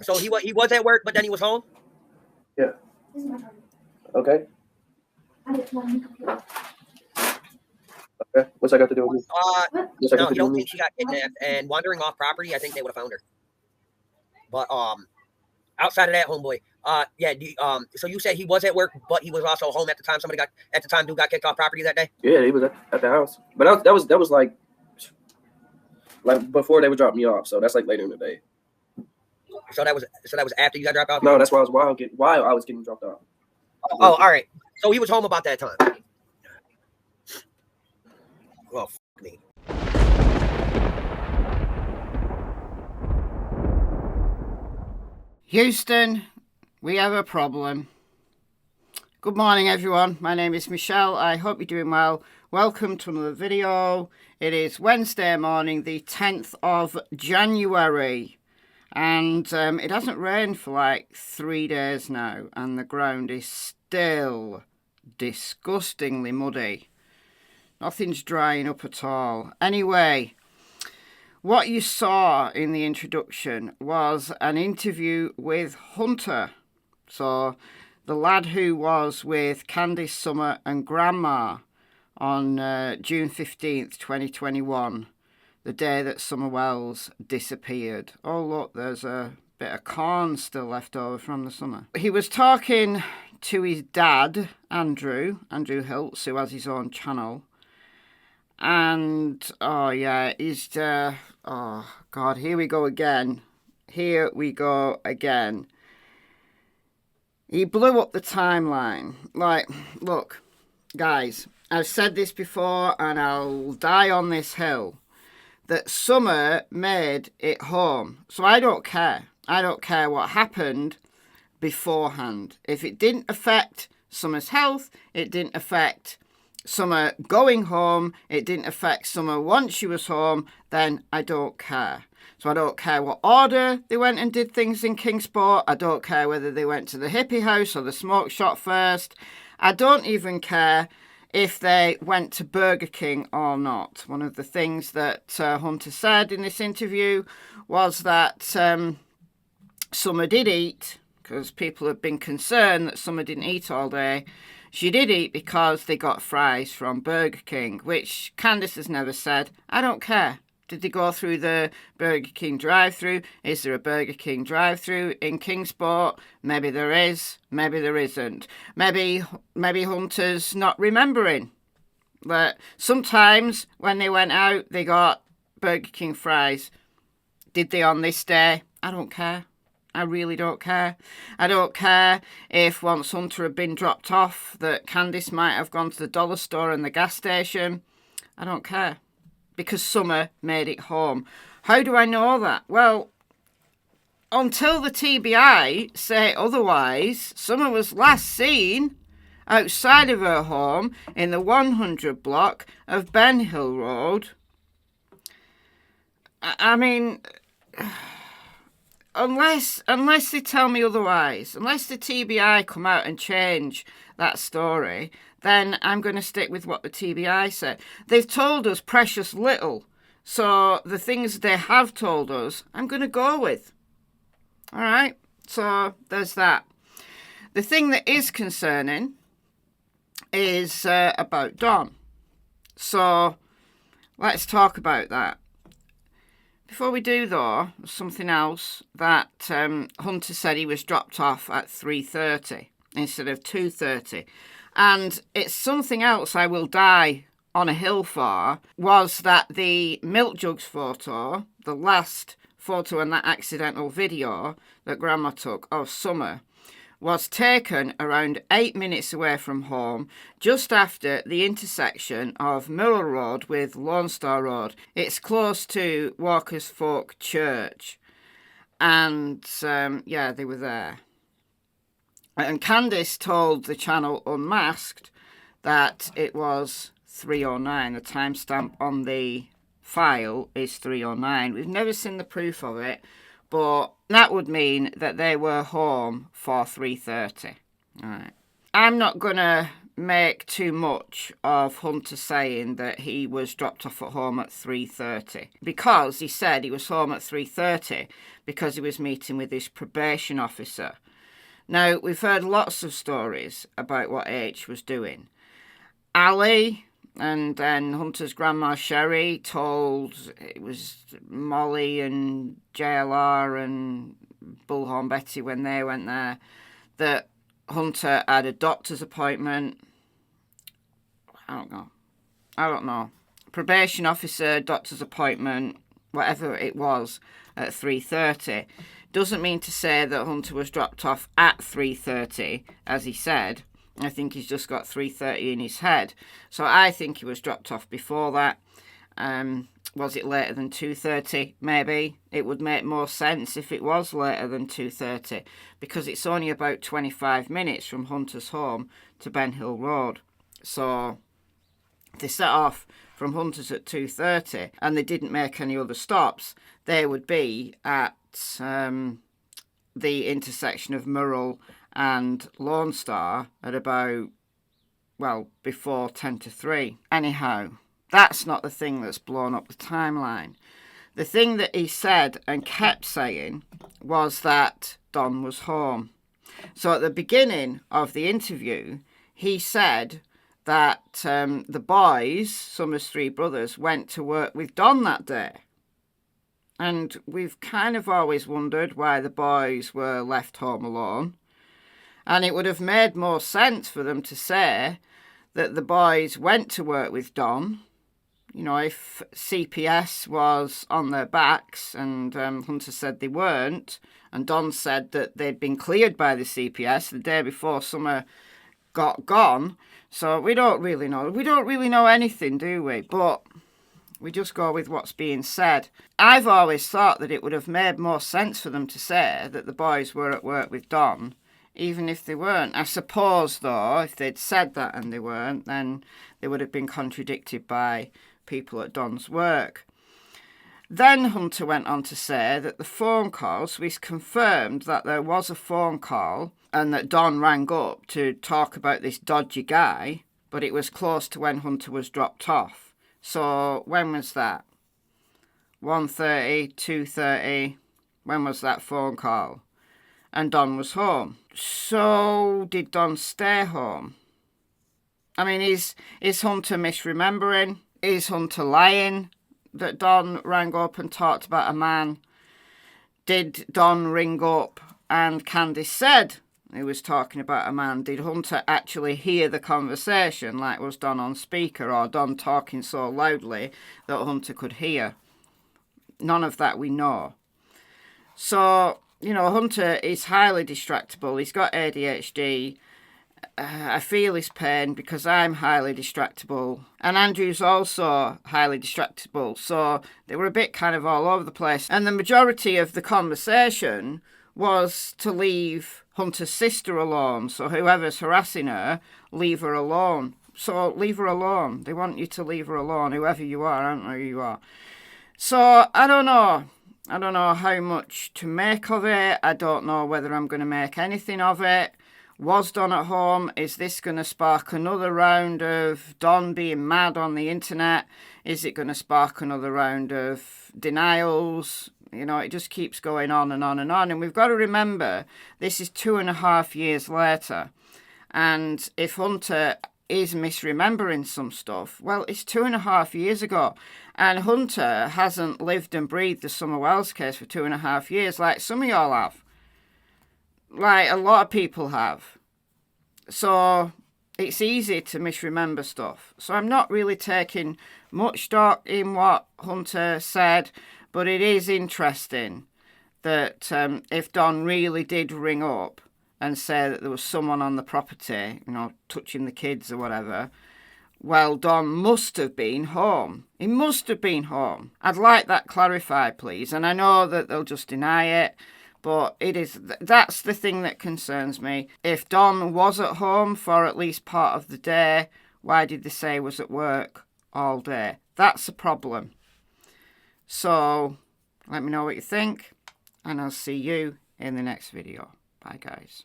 So he was at work, but then he was home? Yeah. Okay. Okay. What's I got to do with you? No, he don't think she got kidnapped, and wandering off property, I think they would have found her. But outside of that, homeboy, yeah. So you said he was at work, but he was also home at the time dude got kicked off property that day? Yeah, he was at the house. But that was like before they would drop me off. So that's like later in the day. So that was after you got dropped off? No, that's why I was getting dropped off. Oh, all right. So he was home about that time. Well, f me. Houston, we have a problem. Good morning, everyone. My name is Michelle. I hope you're doing well. Welcome to another video. It is Wednesday morning, the 10th of January. And it hasn't rained for like 3 days now. And the ground is still disgustingly muddy. Nothing's drying up at all. Anyway, what you saw in the introduction was an interview with Hunter. So, the lad who was with Candice, Summer and Grandma on June 15th, 2021, the day that Summer Wells disappeared. Oh, look, there's a bit of corn still left over from the summer. He was talking to his dad, Andrew Hiltz, who has his own channel. And, oh yeah, he's, oh God, here we go again. Here we go again. He blew up the timeline. Like, look, guys, I've said this before and I'll die on this hill, that Summer made it home. So I don't care. I don't care what happened beforehand. If it didn't affect Summer's health, it didn't affect Summer going home, it didn't affect Summer once she was home, then I don't care. So I don't care what order they went and did things in Kingsport. I don't care whether they went to the hippie house or the smoke shop first. I don't even care if they went to Burger King or not. One of the things that Hunter said in this interview was that Summer did eat, because people have been concerned that Summer didn't eat all day. She did eat because they got fries from Burger King, which Candice has never said. I don't care. Did they go through the Burger King drive-thru? Is there a Burger King drive-thru in Kingsport? Maybe there is, maybe there isn't. Maybe Hunter's not remembering. But sometimes when they went out, they got Burger King fries. Did they on this day? I don't care. I really don't care. I don't care if once Hunter had been dropped off that Candice might have gone to the dollar store and the gas station. I don't care. Because Summer made it home. How do I know that? Well, until the TBI say otherwise, Summer was last seen outside of her home in the 100 block of Ben Hill Road. I mean, unless they tell me otherwise, unless the TBI come out and change that story, then I'm going to stick with what the TBI said. They've told us precious little, so the things they have told us, I'm going to go with. All right, so there's that. The thing that is concerning is about Dawn. So let's talk about that. Before we do, though, something else that Hunter said he was dropped off at 3:30 instead of 2:30. And it's something else I will die on a hill for, was that the milk jugs photo, the last photo in that accidental video that Grandma took of Summer, was taken around 8 minutes away from home, just after the intersection of Miller Road with Lone Star Road. It's close to Walker's Folk Church. And, yeah, they were there. And Candice told the channel Unmasked that it was 3:09. The timestamp on the file is 3:09. We've never seen the proof of it, but that would mean that they were home for 3:30. All right. I'm not going to make too much of Hunter saying that he was dropped off at home at 3:30, because he said he was home at 3:30 because he was meeting with his probation officer. Now, we've heard lots of stories about what H was doing. Ali and then Hunter's grandma Sherry told it was Molly and JLR and Bullhorn Betty when they went there that Hunter had a doctor's appointment. I don't know. Probation officer, doctor's appointment, whatever it was, at 3:30. Doesn't mean to say that Hunter was dropped off at 3:30, as he said. I think he's just got 3:30 in his head. So I think he was dropped off before that. Was it later than 2:30? Maybe. It would make more sense if it was later than 2:30, because it's only about 25 minutes from Hunter's home to Ben Hill Road. So they set off from Hunter's at 2:30 and they didn't make any other stops. They would be at the intersection of Murrell and Lone Star at about, well, before 10 to 3. Anyhow, that's not the thing that's blown up the timeline. The thing that he said and kept saying was that Don was home. So at the beginning of the interview, he said that the boys, Summers' three brothers, went to work with Don that day. And we've kind of always wondered why the boys were left home alone. And it would have made more sense for them to say that the boys went to work with Don. You know, if CPS was on their backs and Hunter said they weren't, and Don said that they'd been cleared by the CPS the day before Summer got gone. So we don't really know. We don't really know anything, do we? But we just go with what's being said. I've always thought that it would have made more sense for them to say that the boys were at work with Don, even if they weren't. I suppose, though, if they'd said that and they weren't, then they would have been contradicted by people at Don's work. Then Hunter went on to say that the phone calls, we confirmed that there was a phone call and that Don rang up to talk about this dodgy guy, but it was close to when Hunter was dropped off. So when was that? 1:30, 2:30. When was that phone call? And Don was home. So did Don stay home? I mean, is Hunter misremembering? Is Hunter lying that Don rang up and talked about a man? Did Don ring up and Candice said he was talking about a man? Did Hunter actually hear the conversation, like was Don on speaker, or Don talking so loudly that Hunter could hear? None of that we know. So, you know, Hunter is highly distractible. He's got ADHD. I feel his pain because I'm highly distractible. And Andrew's also highly distractible. So they were a bit kind of all over the place. And the majority of the conversation was to leave Hunter's sister alone. So whoever's harassing her, leave her alone. So leave her alone. They want you to leave her alone, whoever you are. I don't know who you are. So I don't know. I don't know how much to make of it. I don't know whether I'm going to make anything of it. Was Don at home? Is this going to spark another round of Don being mad on the internet? Is it going to spark another round of denials? You know, it just keeps going on and on and on. And we've got to remember, this is 2.5 years later. And if Hunter is misremembering some stuff, well, it's 2.5 years ago. And Hunter hasn't lived and breathed the Summer Wells case for 2.5 years like some of y'all have. Like a lot of people have. So it's easy to misremember stuff. So I'm not really taking much stock in what Hunter said, but it is interesting that if Don really did ring up and say that there was someone on the property, you know, touching the kids or whatever, well, Don must have been home. He must have been home. I'd like that clarified, please. And I know that they'll just deny it. But that's the thing that concerns me. If Don was at home for at least part of the day, why did they say he was at work all day? That's a problem. So let me know what you think, and I'll see you in the next video. Bye, guys.